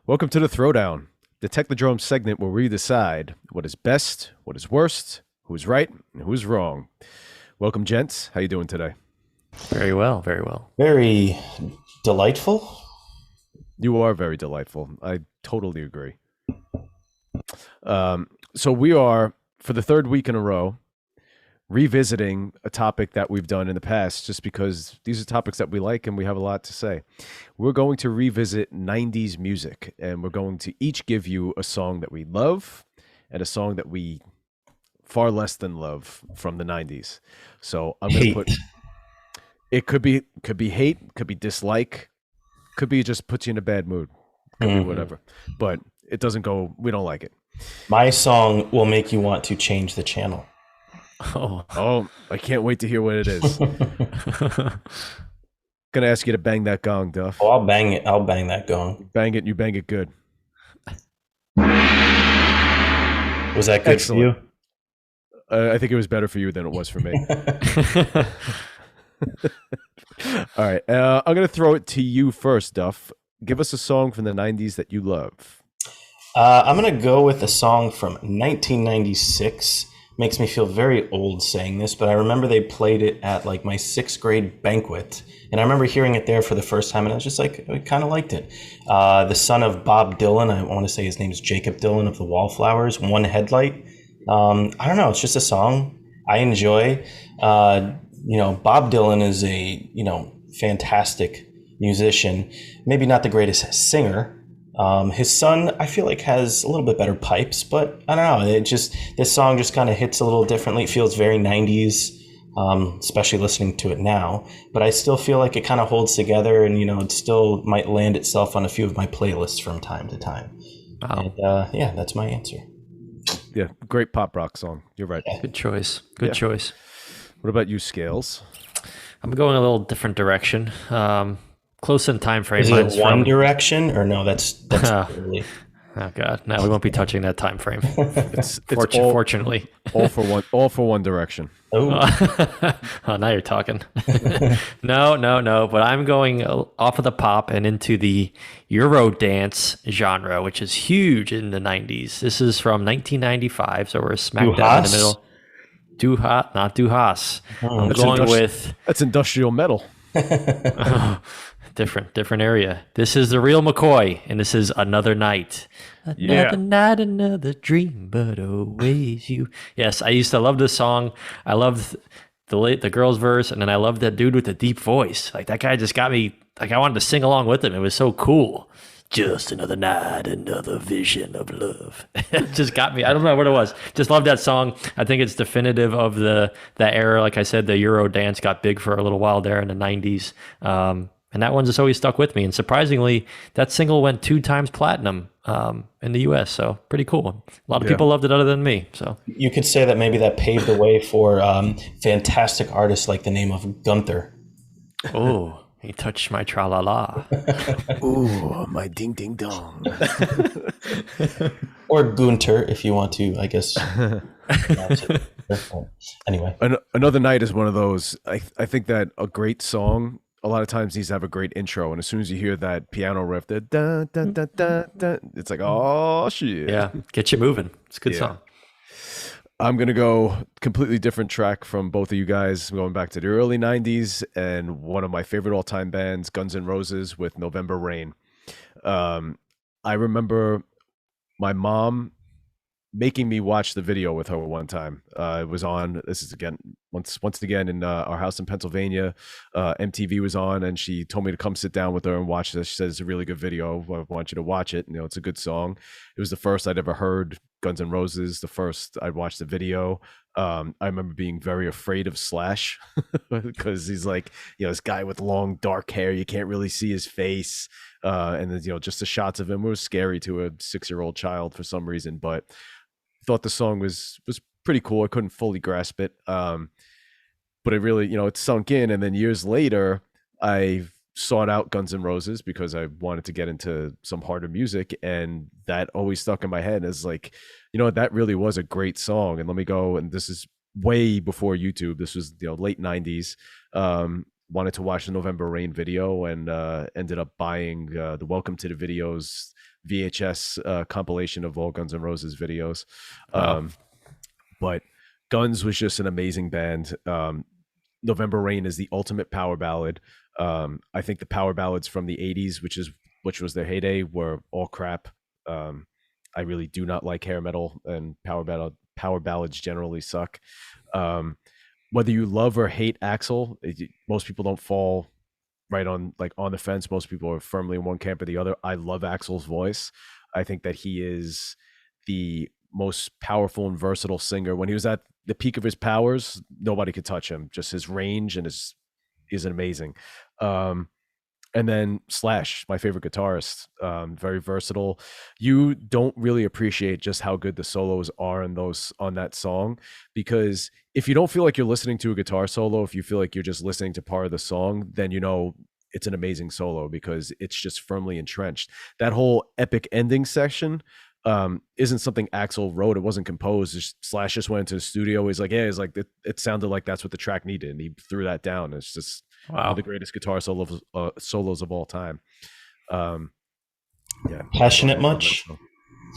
Welcome to the Throwdown, the Technodrome segment where we decide what is best, what is worst, who's right, and who's wrong. Welcome, gents. How you doing today? Very well, very well. Very delightful. You are very delightful. I totally agree. So we are, for the third week in a row, revisiting a topic that we've done in the past just because these are topics that we like and we have a lot to say. We're going to revisit 90s music, and we're going to each give you a song that we love and a song that we far less than love from the 90s. So I'm going to put it could be hate, could be dislike, could be just puts you in a bad mood, could be whatever. But it doesn't go, we don't like it. My song will make you want to change the channel. Oh, I can't wait to hear what it is. Gonna ask you to bang that gong, Duff. Oh, I'll bang it. I'll bang that gong. Bang it, you bang it good. Was that good Excellent. for you? I think it was better for you than it was for me. All right, I'm gonna throw it to you first, Duff. Give us a song from the 90s that you love. I'm going to go with a song from 1996. Makes me feel very old saying this, but I remember they played it at like my 6th grade banquet. And I remember hearing it there for the first time, and I was just like, I kind of liked it. The son of Bob Dylan, I want to say his name is Jacob Dylan of the Wallflowers, One Headlight. I don't know, it's just a song I enjoy. Bob Dylan is a, fantastic musician. Maybe not the greatest singer. His son, I feel like, has a little bit better pipes, but I don't know. This song just kind of hits a little differently. It feels very 90s, especially listening to it now. But I still feel like it kind of holds together, and it still might land itself on a few of my playlists from time to time. Wow. And, that's my answer. Yeah, great pop rock song. You're right. Good choice. Good choice. What about you, Scales? I'm going a little different direction. Close in time frame. Is it One Direction or no? That's really... Oh God, no, we won't be touching that time frame. It's Fortunately, all for One Direction. Oh, now you're talking. No. But I'm going off of the pop and into the Euro dance genre, which is huge in the 90s. This is from 1995, so we're smack dab in the middle. Too hot, not too hot. I'm going with that's industrial metal. Different area. This is the real McCoy, and this is Another Night. Another night, another dream, but always you. Yes, I used to love this song. I loved the girl's verse, and then I loved that dude with the deep voice. Like, that guy just got me, like, I wanted to sing along with him. It was so cool. Just another night, another vision of love. It just got me. I don't know what it was. Just love that song. I think it's definitive of that era. Like I said, the Euro dance got big for a little while there in the 90s. And that one just always stuck with me. And surprisingly, that single went 2 times platinum in the US. So pretty cool. A lot of people loved it other than me. So you could say that maybe that paved the way for fantastic artists like the name of Gunther. Oh, he touched my tra-la-la. Ooh, my ding ding dong. Or Gunter, if you want to, I guess. Anyway. Another Night is one of those. I think that a great song a lot of times needs to have a great intro, and as soon as you hear that piano riff, the da, da, da, da, da, it's like, oh shit. Yeah, get you moving. It's a good song. I'm going to go completely different track from both of you guys, going back to the early 90s and one of my favorite all-time bands, Guns N' Roses, with November Rain. I remember my mom making me watch the video with her one time. It was on, this is again, once again in our house in Pennsylvania. MTV was on, and she told me to come sit down with her and watch this. She said, it's a really good video. I want you to watch it. It's a good song. It was the first I'd ever heard Guns N' Roses, the first I'd watched the video. I remember being very afraid of Slash because he's like, this guy with long dark hair. You can't really see his face. And then, just the shots of him was scary to a 6-year-old child for some reason, but thought the song was pretty cool. I couldn't fully grasp it. But it really, it sunk in. And then years later, I sought out Guns N' Roses because I wanted to get into some harder music. And that always stuck in my head as like, that really was a great song. And let me go, and this is way before YouTube. This was, late 90s. wanted to watch the November Rain video and ended up buying the Welcome to the Videos VHS compilation of all Guns N' Roses videos. Wow. But Guns was just an amazing band. November Rain is the ultimate power ballad. I think the power ballads from the 80s, which was their heyday, were all crap. I really do not like hair metal, and power ballads generally suck. Whether you love or hate Axl, most people don't fall right on the fence. Most people are firmly in one camp or the other. I love Axl's voice. I think that he is the most powerful and versatile singer. When he was at the peak of his powers, nobody could touch him. Just his range and is amazing. And then Slash, my favorite guitarist, very versatile. You don't really appreciate just how good the solos are on that song, because if you don't feel like you're listening to a guitar solo, if you feel like you're just listening to part of the song, then it's an amazing solo because it's just firmly entrenched. That whole epic ending section isn't something Axl wrote. It wasn't composed. Slash just went into the studio. He's like, it sounded like that's what the track needed, and he threw that down. It's just one of the greatest guitar solos of all time. Passionate much?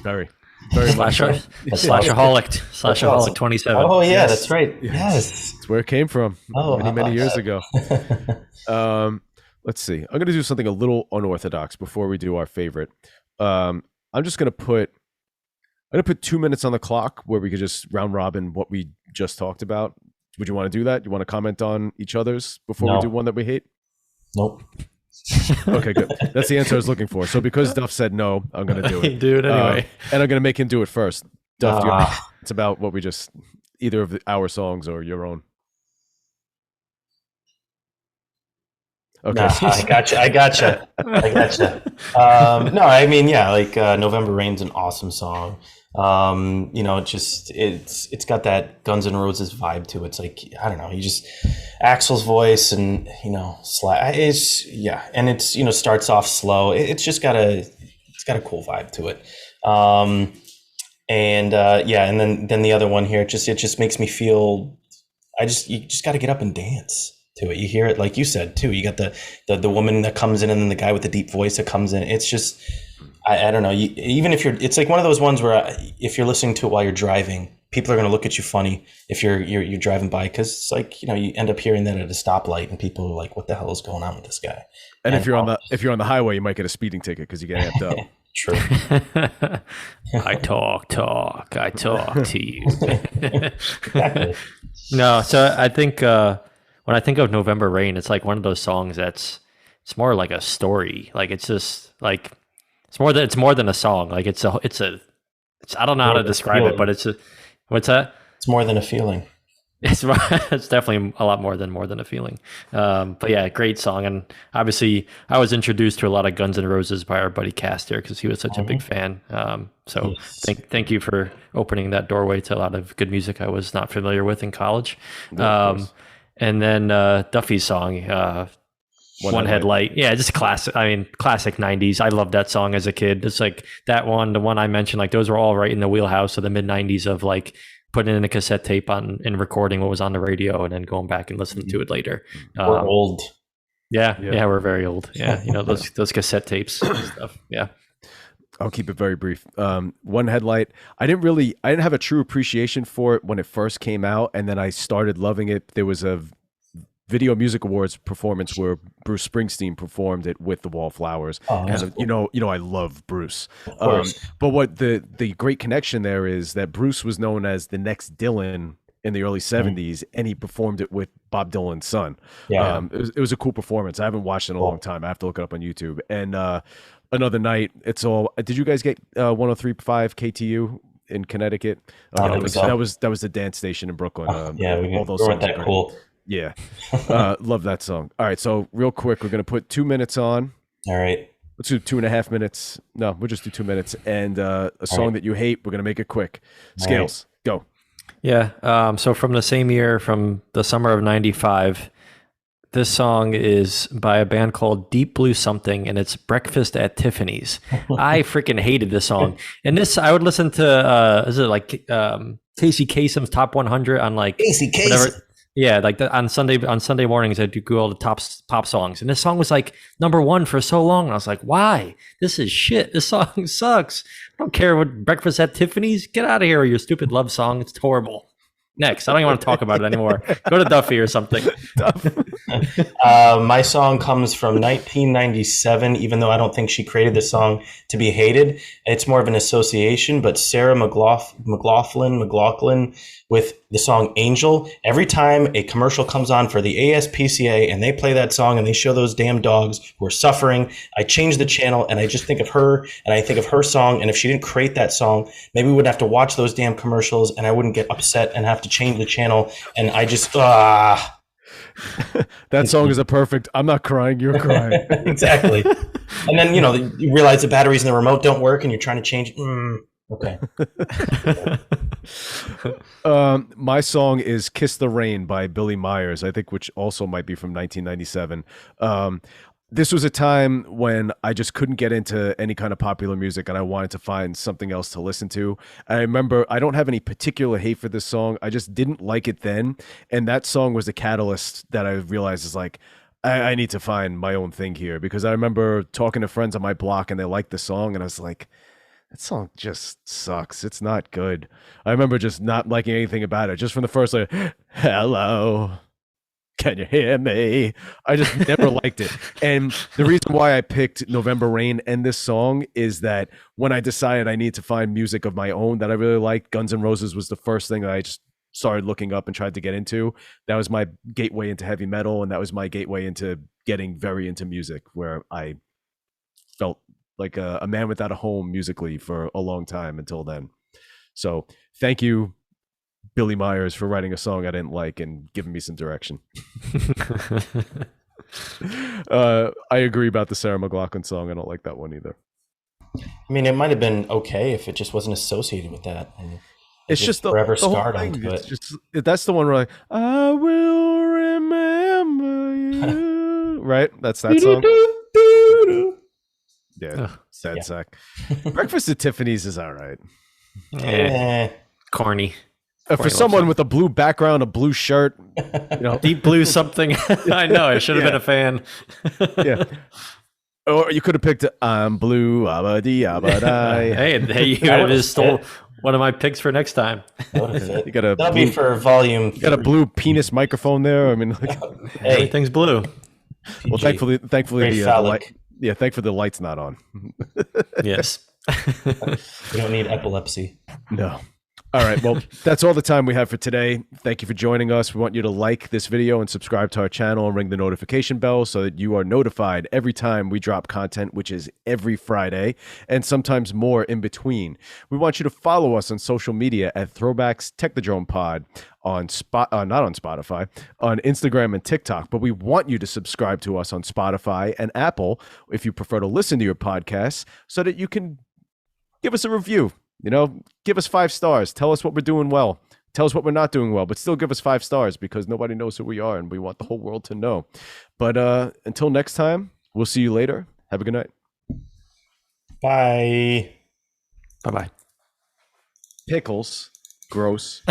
Very, very much. Slashaholic 27. Oh yeah, yes. That's right. Yes, that's where it came from. Many years ago. Let's see. I'm going to do something a little unorthodox before we do our favorite. I'm just going to put 2 minutes on the clock where we could just round robin what we just talked about. Would you want to do that? You want to comment on each other's before we do one that we hate? Nope. Okay, good. That's the answer I was looking for. So because Duff said no, I'm going to do it. Do it anyway. And I'm going to make him do it first. Duff, it's about what we just, either of our songs or your own. Okay. Nah, I gotcha. No, I mean, yeah, like November Rain's an awesome song. It's got that Guns N' Roses vibe to it. It's like, I don't know, Axl's voice and, and it's, starts off slow. It's got a cool vibe to it. And then the other one here, it just makes me feel, you just got to get up and dance to it. You hear it, like you said too. You got the woman that comes in, and then the guy with the deep voice that comes in. It's just, I don't know. Even if it's like one of those ones where if you're listening to it while you're driving, people are going to look at you funny if you're driving by, because it's like, you end up hearing that at a stoplight, and people are like, "What the hell is going on with this guy?" And if you're on the highway, you might get a speeding ticket because you get amped up. True. I talk to you. Exactly. No, so I think when I think of November Rain, it's like one of those songs it's more like a story. Like it's just like it's more than a song. Like it's I don't know how to describe it, but what's that? It's more than a feeling. It's definitely a lot more than a feeling. But yeah, great song. And obviously I was introduced to a lot of Guns N' Roses by our buddy Caster because he was such a big fan. So yes. Thank you for opening that doorway to a lot of good music I was not familiar with in college. And then Duffy's song, One Headlight. Yeah, just classic. I mean, classic 90s. I loved that song as a kid. It's like that one, the one I mentioned, like those were all right in the wheelhouse of the mid 90s of like putting in a cassette tape on and recording what was on the radio and then going back and listening to it later. We're old. Yeah, we're very old. Yeah, those cassette tapes and stuff. Yeah. I'll keep it very brief. One Headlight. I didn't have a true appreciation for it when it first came out, and then I started loving it. There was a Video Music Awards performance where Bruce Springsteen performed it with the Wallflowers. And cool. I love Bruce. But what the great connection there is that Bruce was known as the next Dylan in the early 70s, and he performed it with Bob Dylan's son. Yeah. It was a cool performance. I haven't watched it in a long time. I have to look it up on YouTube. And Another Night, it's all. Did you guys get 103.5 KTU in Connecticut? That was the dance station in Brooklyn. All those songs that cool. Yeah, love that song. All right, so real quick, we're gonna put 2 minutes on. All right, let's do 2.5 minutes. No, we'll just do 2 minutes. And a song that you hate, we're gonna make it quick. Scales, go. Yeah. So from the same year, from the summer of '95. This song is by a band called Deep Blue Something, and it's Breakfast at Tiffany's. I freaking hated this song. And this, I would listen to, is it like Casey Kasem's Top 100 on like Casey Kasem. Yeah, like on Sunday mornings, I do Google the top pop songs, and this song was like #1 for so long. And I was like, why? This is shit. This song sucks. I don't care what Breakfast at Tiffany's. Get out of here with your stupid love song. It's horrible. Next, I don't even want to talk about it anymore. Go to Duffy or something. My song comes from 1997, even though I don't think she created this song to be hated. It's more of an association, but Sarah McLaughlin with the song Angel. Every time a commercial comes on for the ASPCA and they play that song and they show those damn dogs who are suffering, I change the channel and I just think of her and I think of her song. And if she didn't create that song, maybe we wouldn't have to watch those damn commercials and I wouldn't get upset and have to change the channel. And I just, that song is a perfect, I'm not crying, you're crying. Exactly. And then, you realize the batteries in the remote don't work and you're trying to change. Okay. My song is Kiss the Rain by Billy Myers, I think, which also might be from 1997. This was a time when I just couldn't get into any kind of popular music and I wanted to find something else to listen to. I remember I don't have any particular hate for this song. I just didn't like it then. And that song was the catalyst that I realized is like, I need to find my own thing here, because I remember talking to friends on my block and they liked the song and I was like, that song just sucks. It's not good. I remember just not liking anything about it. Just from the first, like, hello, can you hear me? I just never liked it. And the reason why I picked November Rain and this song is that when I decided I need to find music of my own that I really liked, Guns N' Roses was the first thing that I just started looking up and tried to get into. That was my gateway into heavy metal, and that was my gateway into getting very into music, where I felt like a man without a home musically for a long time until then. So thank you, Billy Myers, for writing a song I didn't like and giving me some direction. I agree about the Sarah McLaughlin song. I don't like that one either. I mean, it might have been okay if it just wasn't associated with that. And it's just forever the whole scarred thing. onto It's it. just, that's the one where like, I will remember you. Right? That's that song. Yeah, sad sack. Breakfast at Tiffany's is all right. Corny. For someone with a blue background, a blue shirt, deep blue something. I know. I should have been a fan. Yeah. Or you could have picked I'm blue, abadi, abadai. Hey, you could have just stole one of my picks for next time. You got a that'll be for volume. You got a blue penis microphone there. I mean, like, everything's blue. Well, thankfully, the light. Yeah, thankfully the light's not on. Yes. You don't need epilepsy. No. All right. Well, that's all the time we have for today. Thank you for joining us. We want you to like this video and subscribe to our channel and ring the notification bell so that you are notified every time we drop content, which is every Friday and sometimes more in between. We want you to follow us on social media at Throwbacks Technodrome Pod on not on Spotify, on Instagram and TikTok, but we want you to subscribe to us on Spotify and Apple if you prefer to listen to your podcasts, so that you can give us a review. Give us 5 stars. Tell us what we're doing well. Tell us what we're not doing well, but still give us 5 stars, because nobody knows who we are and we want the whole world to know. But until next time, we'll see you later. Have a good night. Bye. Bye-bye. Pickles. Gross.